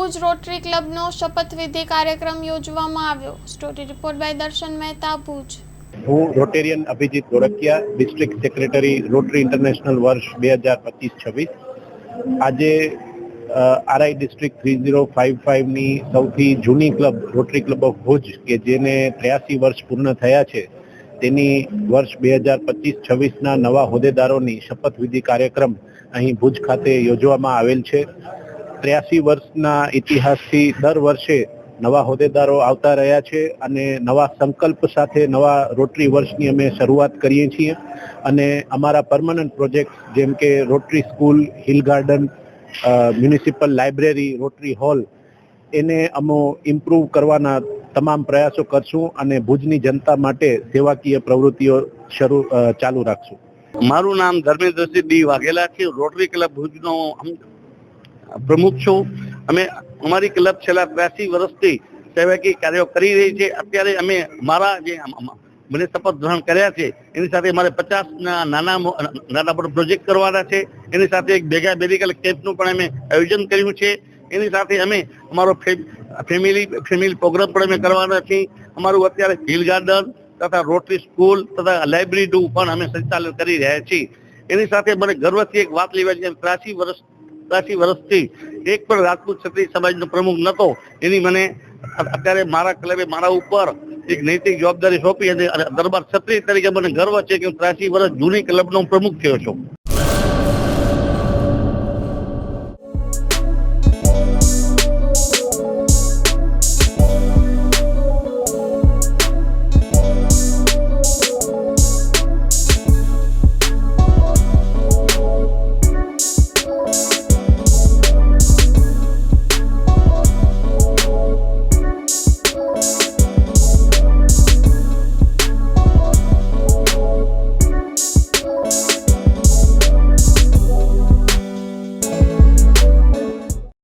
Bhuj rotary ક્લબનો શપથવિધિ કાર્યક્રમ યોજવામાં આવ્યો। સ્ટોરી રિપોર્ટ બાય દર્શન મહેતા, ભુજ। હું Rotarian Abhijit Gorakhiya, district secretary Rotary International વર્ષ 2025-26। આજે આરઆઈ ડિસ્ટ્રિક્ટ 3055ની સૌથી જૂની club Rotary club of Bhuj કે જેને 83 વર્ષ પૂર્ણ થયા છે તેની વર્ષ 2025-26ના નવા હોદ્દેદારોની શપથવિધિ કાર્યક્રમ અહીં ભુજ ખાતે યોજવામાં આવેલ છે। 83 વર્ષના ઇતિહાસથી દર વર્ષે નવા હોદ્દેદારો આવતા રહ્યા છે અને નવા સંકલ્પ સાથે નવા રોટરી વર્ષની અમે શરૂઆત કરીએ છીએ અને અમારા પરમનન્ટ પ્રોજેક્ટ જેમ કે rotary school, hill garden, municipal library, rotary hall એને અમે ઇમ્પ્રૂવ કરવાના તમામ પ્રયાસો કરશું અને ભુજની જનતા માટે સેવાકીય પ્રવૃત્તિઓ ચાલુ રાખશું। મારું નામ ધર્મેન્દ્રસિંહ ડી વાઘેલા છે। રોટરી ક્લબ ભુજનો પ્રમુખ છું। અમે અમારી ક્લબ છેલ્લા 83 વર્ષથી સેવાકીય કાર્યો કરી રહી છે। અત્યારે અમે મારા જે મને શપથ ગ્રહણ કર્યા છે એની સાથે મારે 50 નાના પ્રોજેક્ટ કરવાના છે। એની સાથે એક ભેગા મેડિકલ કેમ્પનું પણ અમે આયોજન કર્યું છે। એની સાથે અમે અમારો ફેમિલી પ્રોગ્રામ પણ અમે કરવાના છીએ। અમારું અત્યારે હિલ ગાર્ડન તથા રોટરી સ્કૂલ તથા લાઇબ્રેરીનું પણ અમે સંચાલન કરી રહ્યા છીએ। એની સાથે મને ગર્વથી એક વાત લેવા છે, 83 વર્ષથી એક પણ રાજપૂત ક્ષત્રિય સમાજનો પ્રમુખ નહોતો। એની મને અત્યારે મારા ક્લબે મારા ઉપર એક નૈતિક જવાબદારી સોંપી અને દરબાર ક્ષત્રિય તરીકે મને ગર્વ છે કે હું 83 વર્ષ જૂની ક્લબનો પ્રમુખ થયો છું।